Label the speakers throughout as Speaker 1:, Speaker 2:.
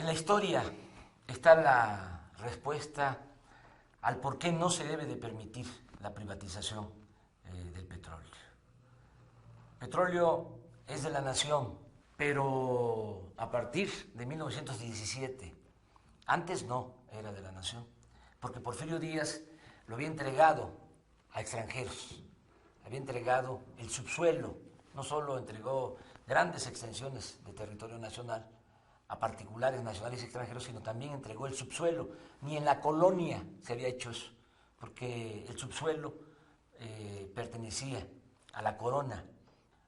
Speaker 1: En la historia está la respuesta al por qué no se debe de permitir la privatización del petróleo. El petróleo es de la nación, pero a partir de 1917, antes no era de la nación, porque Porfirio Díaz lo había entregado a extranjeros, había entregado el subsuelo, no solo entregó grandes extensiones de territorio nacional a particulares nacionales y extranjeros, sino también entregó el subsuelo. Ni en la colonia se había hecho eso, porque el subsuelo pertenecía a la corona,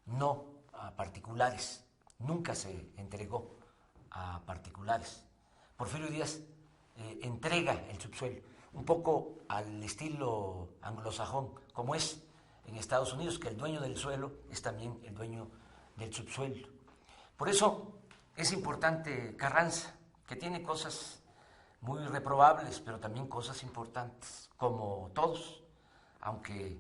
Speaker 1: no a particulares, nunca se entregó a particulares. Porfirio Díaz entrega el subsuelo, un poco al estilo anglosajón, como es en Estados Unidos, que el dueño del suelo es también el dueño del subsuelo. Por eso es importante Carranza, que tiene cosas muy reprobables, pero también cosas importantes, como todos, aunque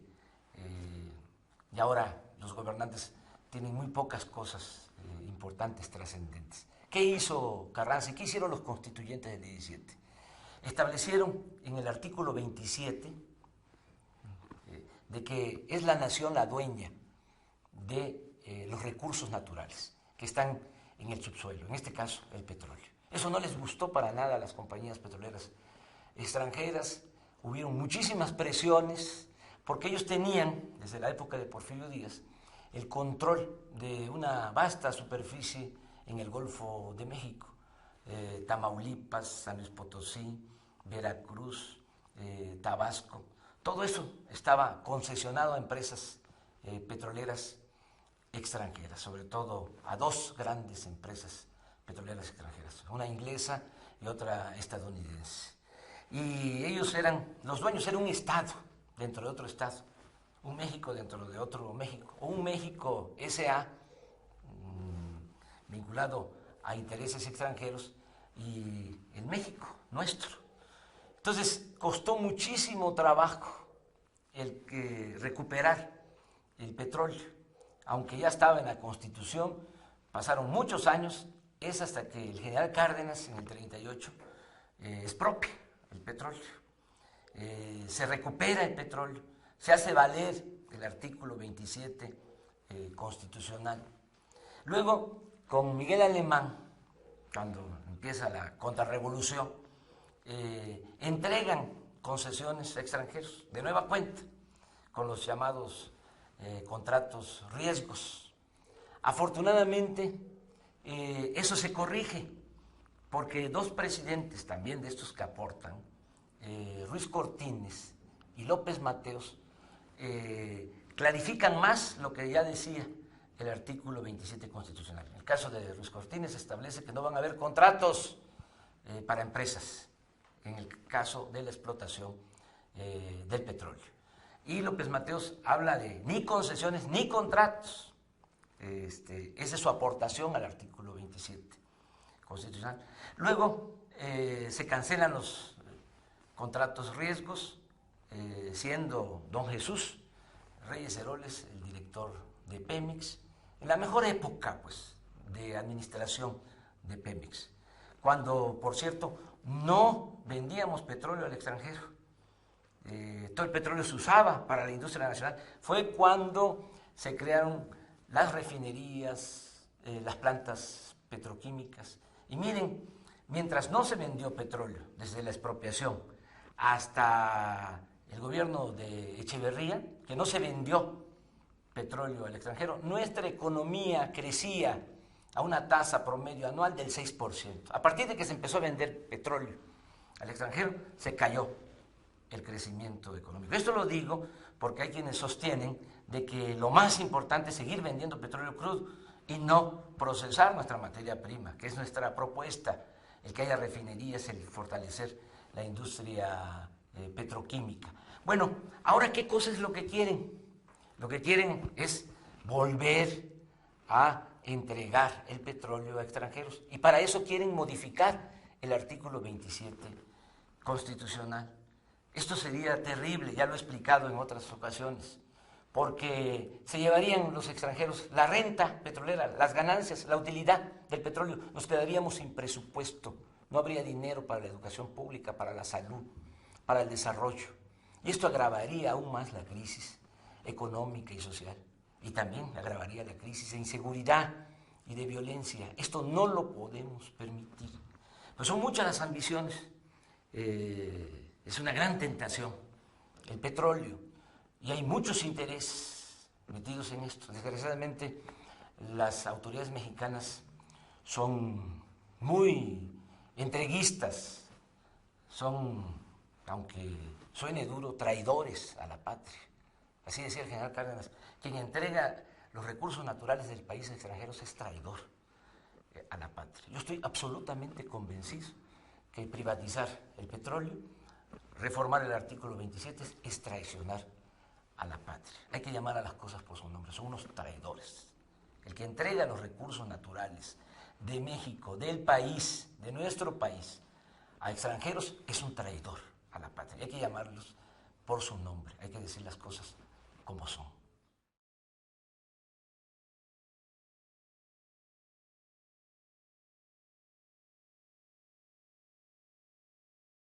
Speaker 1: y ahora los gobernantes tienen muy pocas cosas importantes, trascendentes. ¿Qué hizo Carranza y qué hicieron los constituyentes del 17? Establecieron en el artículo 27 de que es la nación la dueña de los recursos naturales que están en el subsuelo, en este caso el petróleo. Eso no les gustó para nada a las compañías petroleras extranjeras, hubieron muchísimas presiones, porque ellos tenían, desde la época de Porfirio Díaz, el control de una vasta superficie en el Golfo de México, Tamaulipas, San Luis Potosí, Veracruz, Tabasco, todo eso estaba concesionado a empresas petroleras extranjeras, sobre todo a dos grandes empresas petroleras extranjeras, una inglesa y otra estadounidense. Y ellos eran, los dueños eran un estado dentro de otro estado, un México dentro de otro México, o un México S.A. Vinculado a intereses extranjeros y el México nuestro. Entonces costó muchísimo trabajo el que recuperar el petróleo, aunque ya estaba en la Constitución, pasaron muchos años, es hasta que el general Cárdenas en el 38 expropia el petróleo, se recupera el petróleo, se hace valer el artículo 27 constitucional. Luego, con Miguel Alemán, cuando empieza la contrarrevolución, entregan concesiones a extranjeros de nueva cuenta, con los llamados contratos riesgos. Afortunadamente, eso se corrige, porque dos presidentes también de estos que aportan, Ruiz Cortines y López Mateos, clarifican más lo que ya decía el artículo 27 constitucional. En el caso de Ruiz Cortines establece que no van a haber contratos para empresas en el caso de la explotación del petróleo. Y López Mateos habla de ni concesiones ni contratos. Esa es su aportación al artículo 27 constitucional. Luego se cancelan los contratos riesgos, siendo don Jesús Reyes Heroles el director de Pemex, en la mejor época pues, de administración de Pemex, cuando, por cierto, no vendíamos petróleo al extranjero. Todo el petróleo se usaba para la industria nacional. Fue cuando se crearon las refinerías, las plantas petroquímicas. Y miren, mientras no se vendió petróleo desde la expropiación hasta el gobierno de Echeverría, que no se vendió petróleo al extranjero, nuestra economía crecía a una tasa promedio anual del 6%. A partir de que se empezó a vender petróleo al extranjero, se cayó el crecimiento económico. Esto lo digo porque hay quienes sostienen de que lo más importante es seguir vendiendo petróleo crudo y no procesar nuestra materia prima, que es nuestra propuesta, el que haya refinerías, el fortalecer la industria petroquímica. Bueno, ahora, ¿qué cosa es lo que quieren? Lo que quieren es volver a entregar el petróleo a extranjeros y para eso quieren modificar el artículo 27 constitucional. Esto sería terrible, ya lo he explicado en otras ocasiones, porque se llevarían los extranjeros la renta petrolera, las ganancias, la utilidad del petróleo. Nos quedaríamos sin presupuesto, no habría dinero para la educación pública, para la salud, para el desarrollo. Y esto agravaría aún más la crisis económica y social. Y también agravaría la crisis de inseguridad y de violencia. Esto no lo podemos permitir. Pues son muchas las ambiciones. Es una gran tentación el petróleo. Y hay muchos intereses metidos en esto. Desgraciadamente, las autoridades mexicanas son muy entreguistas, son, aunque suene duro, traidores a la patria. Así decía el general Cárdenas, quien entrega los recursos naturales del país a extranjeros es traidor a la patria. Yo estoy absolutamente convencido que privatizar el petróleo, reformar el artículo 27 es traicionar a la patria. Hay que llamar a las cosas por su nombre, son unos traidores. El que entrega los recursos naturales de México, del país, de nuestro país, a extranjeros es un traidor a la patria. Hay que llamarlos por su nombre, hay que decir las cosas como son.